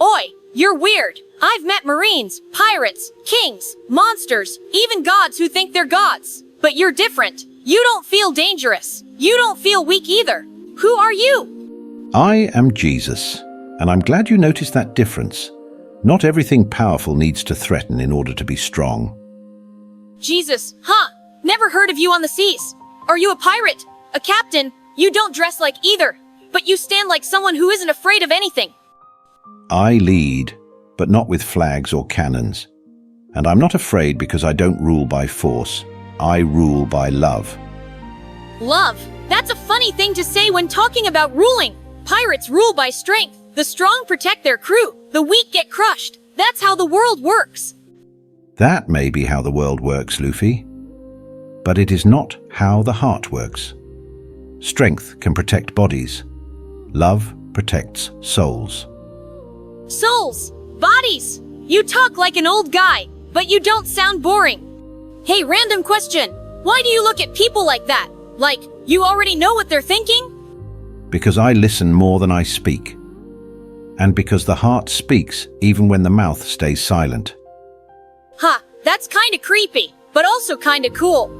Oi, you're weird. I've met Marines, pirates, kings, monsters, even gods who think they're gods. But you're different. You don't feel dangerous. You don't feel weak either. Who are you? I am Jesus, and I'm glad you noticed that difference. Not everything powerful needs to threaten in order to be strong. Jesus, huh? Never heard of you on the seas. Are you a pirate? A captain? You don't dress like either, but you stand like someone who isn't afraid of anything. I lead, but not with flags or cannons. And I'm not afraid because I don't rule by force. I rule by love. Love? That's a funny thing to say when talking about ruling. Pirates rule by strength. The strong protect their crew. The weak get crushed. That's how the world works. That may be how the world works, Luffy. But it is not how the heart works. Strength can protect bodies. Love protects souls. Souls, bodies. You talk like an old guy, but you don't sound boring. Hey, random question. Why do you look at people like that? Like, you already know what they're thinking? Because I listen more than I speak. And because the heart speaks even when the mouth stays silent. Ha, that's kinda creepy, but also kinda cool.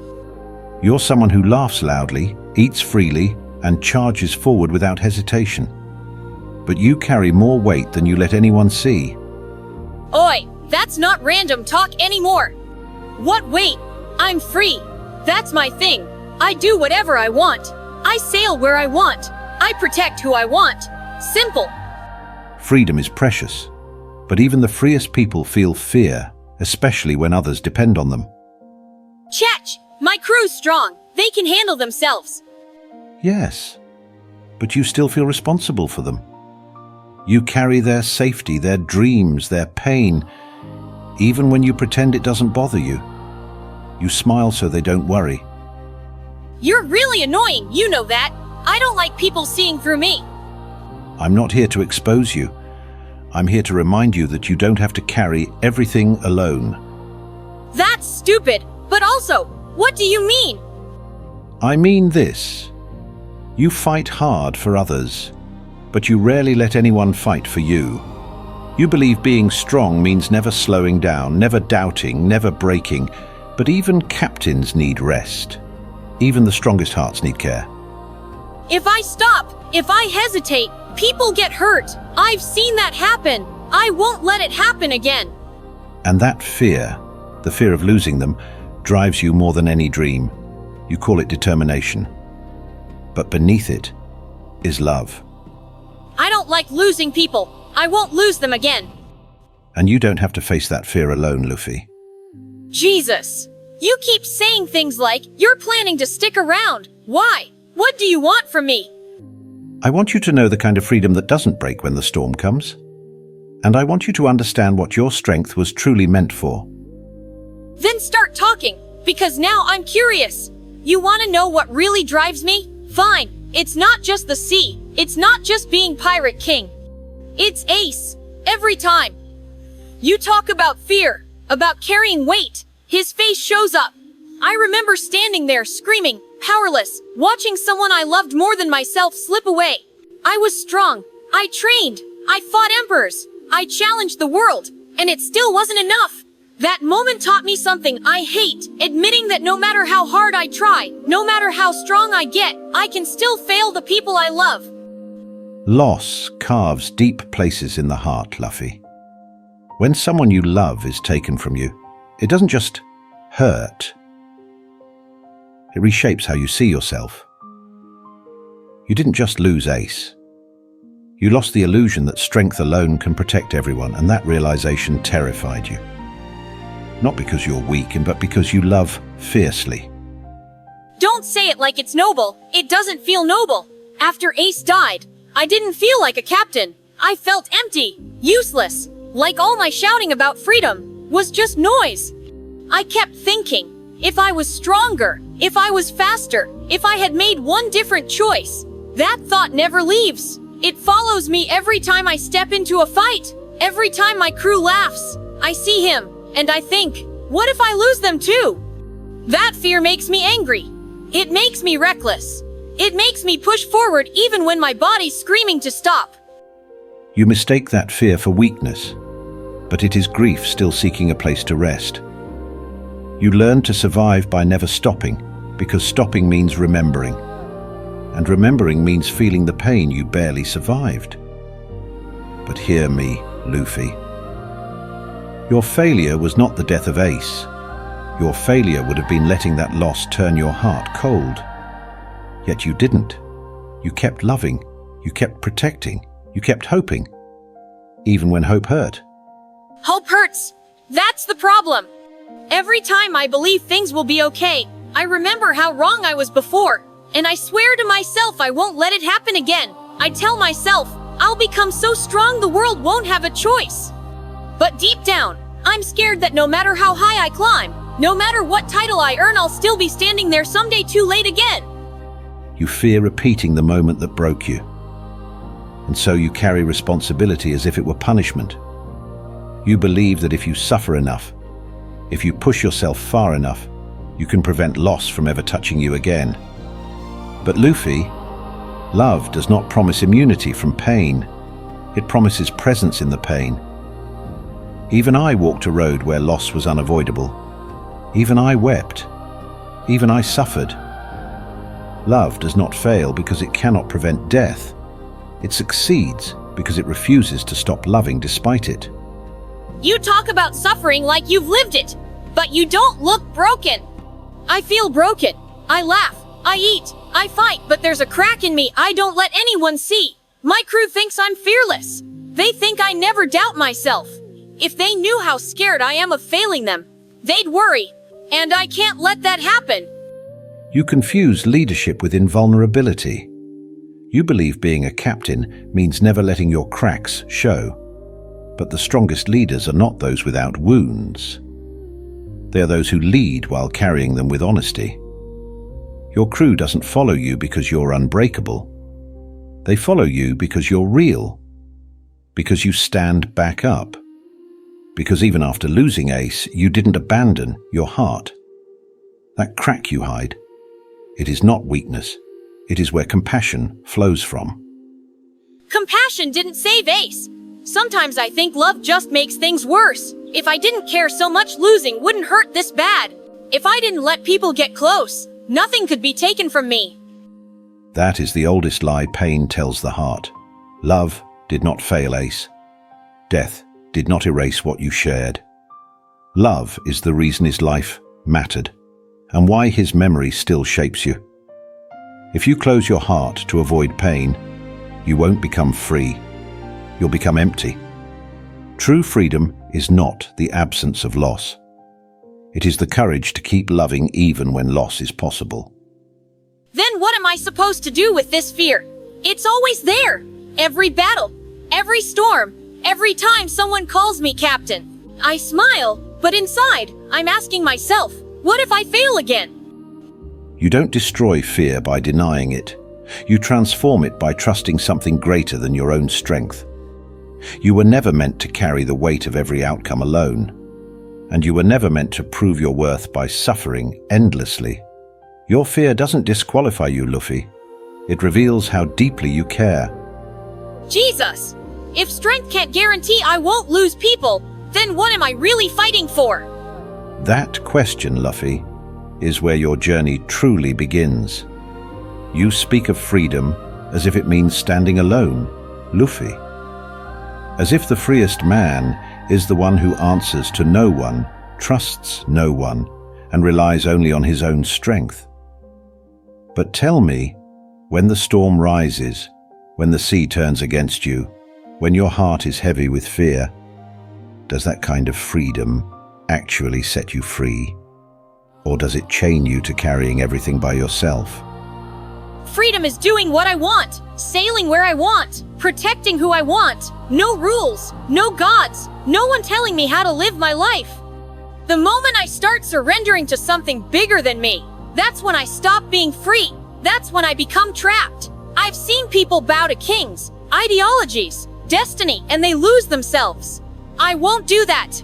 You're someone who laughs loudly, eats freely, and charges forward without hesitation. But you carry more weight than you let anyone see. Oi, that's not random talk anymore. What weight? I'm free. That's my thing. I do whatever I want. I sail where I want. I protect who I want. Simple. Freedom is precious, but even the freest people feel fear, especially when others depend on them. Chach, my crew's strong. They can handle themselves. Yes, but you still feel responsible for them. You carry their safety, their dreams, their pain, even when you pretend it doesn't bother you. You smile so they don't worry. You're really annoying, you know that. I don't like people seeing through me. I'm not here to expose you. I'm here to remind you that you don't have to carry everything alone. That's stupid, but also, what do you mean? I mean this. You fight hard for others, but you rarely let anyone fight for you. You believe being strong means never slowing down, never doubting, never breaking, but even captains need rest. Even the strongest hearts need care. If I stop, if I hesitate, people get hurt. I've seen that happen. I won't let it happen again. And that fear, the fear of losing them, drives you more than any dream. You call it determination. But beneath it is love. I don't like losing people. I won't lose them again. And you don't have to face that fear alone, Luffy. Jesus. You keep saying things like, you're planning to stick around. Why? What do you want from me? I want you to know the kind of freedom that doesn't break when the storm comes. And I want you to understand what your strength was truly meant for. Then start talking, because now I'm curious. You want to know what really drives me? Fine. It's not just the sea. It's not just being Pirate King. It's Ace. Every time. You talk about fear, about carrying weight. His face shows up. I remember standing there screaming, powerless, watching someone I loved more than myself slip away. I was strong. I trained. I fought emperors. I challenged the world. And it still wasn't enough. That moment taught me something I hate, admitting that no matter how hard I try, no matter how strong I get, I can still fail the people I love. Loss carves deep places in the heart, Luffy. When someone you love is taken from you, it doesn't just hurt. It reshapes how you see yourself. You didn't just lose Ace. You lost the illusion that strength alone can protect everyone, and that realization terrified you. Not because you're weak, but because you love fiercely. Don't say it like it's noble. It doesn't feel noble. After Ace died, I didn't feel like a captain. I felt empty, useless, like all my shouting about freedom was just noise. I kept thinking, if I was stronger, if I was faster, if I had made one different choice. That thought never leaves. It follows me every time I step into a fight. Every time my crew laughs, I see him, and I think, what if I lose them too? That fear makes me angry. It makes me reckless. It makes me push forward even when my body's screaming to stop. You mistake that fear for weakness, but it is grief still seeking a place to rest. You learn to survive by never stopping, because stopping means remembering, and remembering means feeling the pain you barely survived. But hear me, Luffy. Your failure was not the death of Ace. Your failure would have been letting that loss turn your heart cold. Yet you didn't. You kept loving, you kept protecting, you kept hoping, even when hope hurt. Hope hurts. That's the problem. Every time I believe things will be okay, I remember how wrong I was before, and I swear to myself I won't let it happen again. I tell myself, I'll become so strong the world won't have a choice. But deep down, I'm scared that no matter how high I climb, no matter what title I earn, I'll still be standing there someday too late again. You fear repeating the moment that broke you, and so you carry responsibility as if it were punishment. You believe that if you suffer enough, if you push yourself far enough, you can prevent loss from ever touching you again. But Luffy, love does not promise immunity from pain. It promises presence in the pain. Even I walked a road where loss was unavoidable. Even I wept. Even I suffered. Love does not fail because it cannot prevent death. It succeeds because it refuses to stop loving despite it. You talk about suffering like you've lived it, but you don't look broken. I feel broken. I laugh. I eat. I fight, but there's a crack in me I don't let anyone see. My crew thinks I'm fearless. They think I never doubt myself. If they knew how scared I am of failing them, they'd worry. And I can't let that happen. You confuse leadership with invulnerability. You believe being a captain means never letting your cracks show. But the strongest leaders are not those without wounds. They are those who lead while carrying them with honesty. Your crew doesn't follow you because you're unbreakable. They follow you because you're real. Because you stand back up. Because even after losing Ace, you didn't abandon your heart. That crack you hide, it is not weakness. It is where compassion flows from. Compassion didn't save Ace. Sometimes I think love just makes things worse. If I didn't care so much, losing wouldn't hurt this bad. If I didn't let people get close, nothing could be taken from me. That is the oldest lie pain tells the heart. Love did not fail Ace. Death did not erase what you shared. Love is the reason his life mattered, and why his memory still shapes you. If you close your heart to avoid pain, you won't become free. You'll become empty. True freedom is not the absence of loss. It is the courage to keep loving even when loss is possible. Then what am I supposed to do with this fear? It's always there. Every battle, every storm, every time someone calls me captain. I smile, but inside, I'm asking myself, what if I fail again? You don't destroy fear by denying it. You transform it by trusting something greater than your own strength. You were never meant to carry the weight of every outcome alone. And you were never meant to prove your worth by suffering endlessly. Your fear doesn't disqualify you, Luffy. It reveals how deeply you care. Jesus! If strength can't guarantee I won't lose people, then what am I really fighting for? That question, Luffy, is where your journey truly begins. You speak of freedom as if it means standing alone, Luffy. As if the freest man is the one who answers to no one, trusts no one, and relies only on his own strength. But tell me, when the storm rises, when the sea turns against you, when your heart is heavy with fear, does that kind of freedom actually set you free? Or does it chain you to carrying everything by yourself? Freedom is doing what I want, sailing where I want, protecting who I want. No rules, no gods, no one telling me how to live my life. The moment I start surrendering to something bigger than me, that's when I stop being free. That's when I become trapped. I've seen people bow to kings, ideologies, destiny, and they lose themselves. I won't do that.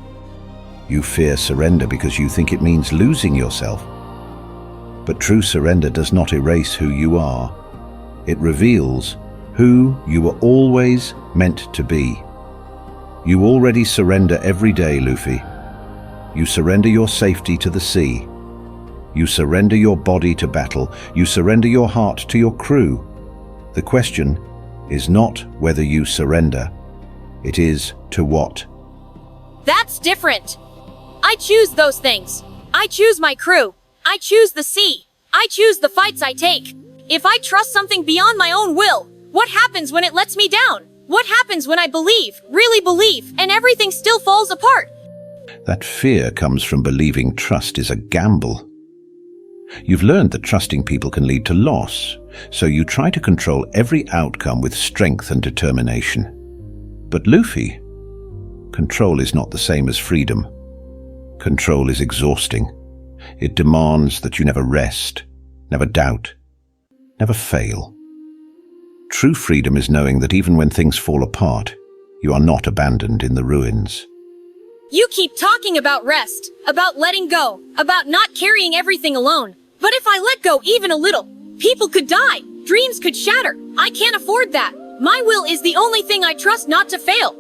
You fear surrender because you think it means losing yourself. But true surrender does not erase who you are. It reveals who you were always meant to be. You already surrender every day, Luffy. You surrender your safety to the sea. You surrender your body to battle. You surrender your heart to your crew. The question is not whether you surrender. It is to what. That's different. I choose those things. I choose my crew. I choose the sea. I choose the fights I take. If I trust something beyond my own will, what happens when it lets me down? What happens when I believe, really believe, and everything still falls apart? That fear comes from believing trust is a gamble. You've learned that trusting people can lead to loss, so you try to control every outcome with strength and determination. But Luffy, control is not the same as freedom. Control is exhausting. It demands that you never rest, never doubt, never fail. True freedom is knowing that even when things fall apart, you are not abandoned in the ruins. You keep talking about rest, about letting go, about not carrying everything alone. But if I let go even a little, people could die, dreams could shatter. I can't afford that. My will is the only thing I trust not to fail.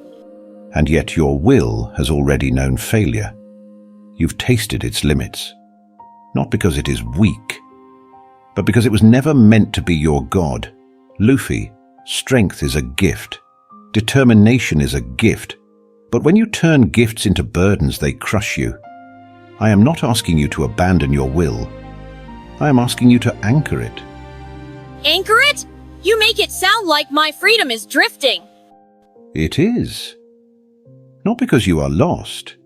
And yet your will has already known failure. You've tasted its limits. Not because it is weak, but because it was never meant to be your god. Luffy, strength is a gift. Determination is a gift. But when you turn gifts into burdens, they crush you. I am not asking you to abandon your will. I am asking you to anchor it. Anchor it? You make it sound like my freedom is drifting. It is. Not because you are lost,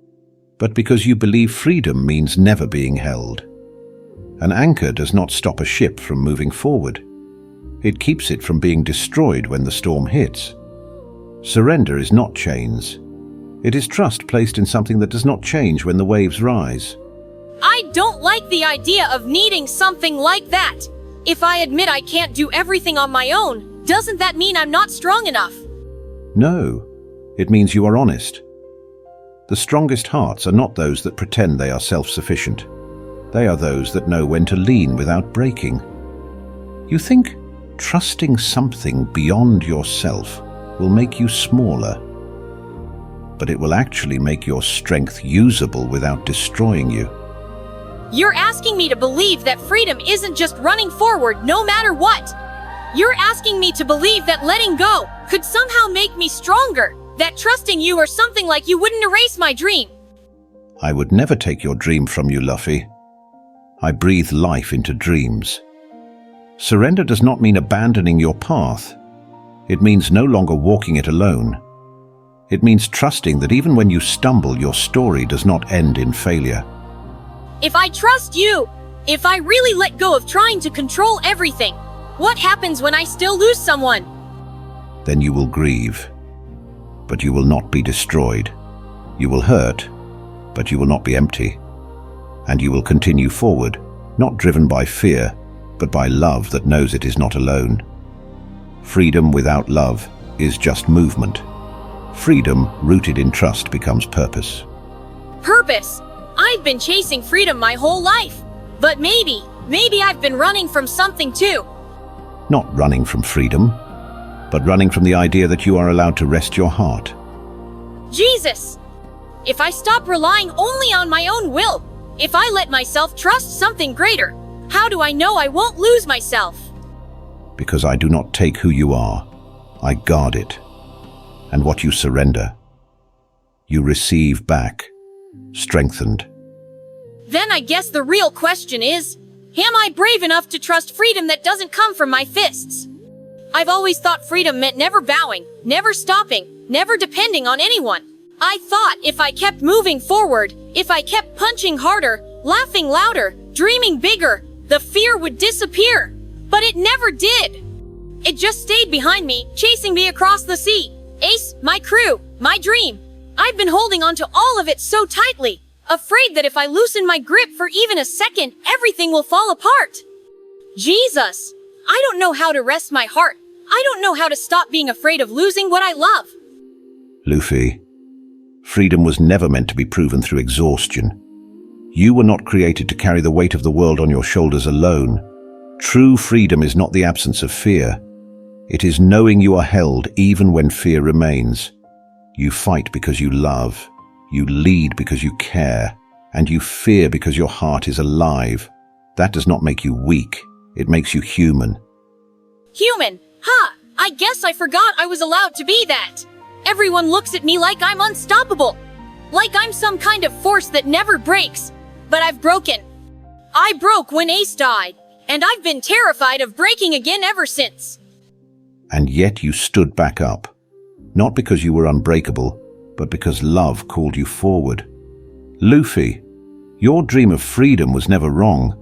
but because you believe freedom means never being held. An anchor does not stop a ship from moving forward. It keeps it from being destroyed when the storm hits. Surrender is not chains. It is trust placed in something that does not change when the waves rise. I don't like the idea of needing something like that. If I admit I can't do everything on my own, doesn't that mean I'm not strong enough? No, it means you are honest. The strongest hearts are not those that pretend they are self-sufficient. They are those that know when to lean without breaking. You think trusting something beyond yourself will make you smaller, but it will actually make your strength usable without destroying you. You're asking me to believe that freedom isn't just running forward no matter what. You're asking me to believe that letting go could somehow make me stronger, that trusting you or something like you wouldn't erase my dream. I would never take your dream from you, Luffy. I breathe life into dreams. Surrender does not mean abandoning your path. It means no longer walking it alone. It means trusting that even when you stumble, your story does not end in failure. If I trust you, if I really let go of trying to control everything, what happens when I still lose someone? Then you will grieve, but you will not be destroyed. You will hurt, but you will not be empty. And you will continue forward, not driven by fear, but by love that knows it is not alone. Freedom without love is just movement. Freedom rooted in trust becomes purpose. Purpose? I've been chasing freedom my whole life. But maybe I've been running from something too. Not running from freedom, but running from the idea that you are allowed to rest your heart. Jesus! If I stop relying only on my own will, if I let myself trust something greater, how do I know I won't lose myself? Because I do not take who you are, I guard it. And what you surrender, you receive back, strengthened. Then I guess the real question is, am I brave enough to trust freedom that doesn't come from my fists? I've always thought freedom meant never bowing, never stopping, never depending on anyone. I thought if I kept moving forward, if I kept punching harder, laughing louder, dreaming bigger, the fear would disappear. But it never did. It just stayed behind me, chasing me across the sea. Ace, my crew, my dream. I've been holding on to all of it so tightly, afraid that if I loosen my grip for even a second, everything will fall apart. Jesus, I don't know how to rest my heart. I don't know how to stop being afraid of losing what I love. Luffy, freedom was never meant to be proven through exhaustion. You were not created to carry the weight of the world on your shoulders alone. True freedom is not the absence of fear. It is knowing you are held even when fear remains. You fight because you love, you lead because you care, and you fear because your heart is alive. That does not make you weak, it makes you human. Human? Ha! I guess I forgot I was allowed to be that. Everyone looks at me like I'm unstoppable. Like I'm some kind of force that never breaks. But I've broken. I broke when Ace died, and I've been terrified of breaking again ever since. And yet you stood back up. Not because you were unbreakable, but because love called you forward. Luffy, your dream of freedom was never wrong.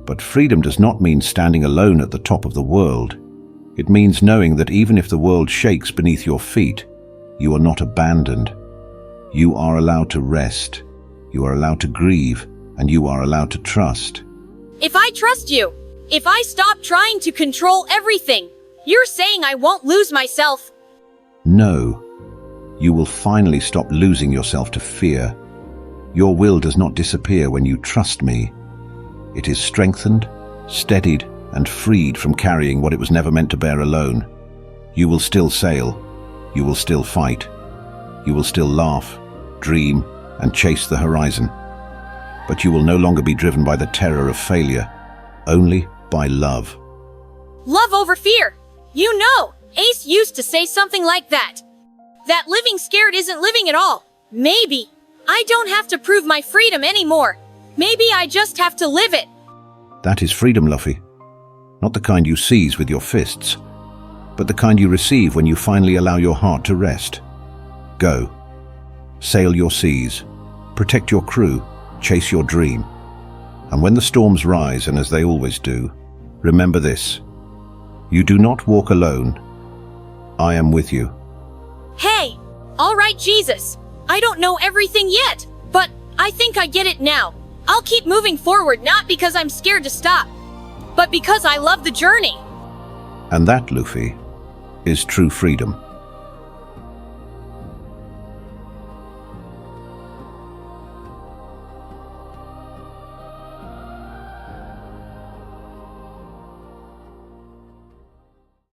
But freedom does not mean standing alone at the top of the world. It means knowing that even if the world shakes beneath your feet, you are not abandoned. You are allowed to rest, you are allowed to grieve, and you are allowed to trust. If I trust you, if I stop trying to control everything, you're saying I won't lose myself? No, you will finally stop losing yourself to fear. Your will does not disappear when you trust me. It is strengthened, steadied, and freed from carrying what it was never meant to bear alone. You will still sail, you will still fight, you will still laugh, dream, and chase the horizon. But you will no longer be driven by the terror of failure, only by love. Love over fear. You know, Ace used to say something like that. That living scared isn't living at all. Maybe I don't have to prove my freedom anymore. Maybe I just have to live it. That is freedom, Luffy. Not the kind you seize with your fists, but the kind you receive when you finally allow your heart to rest. Go. Sail your seas. Protect your crew. Chase your dream. And when the storms rise, and as they always do, remember this. You do not walk alone. I am with you. Hey, all right, Jesus. I don't know everything yet, but I think I get it now. I'll keep moving forward not because I'm scared to stop, but because I love the journey. And that, Luffy, is true freedom.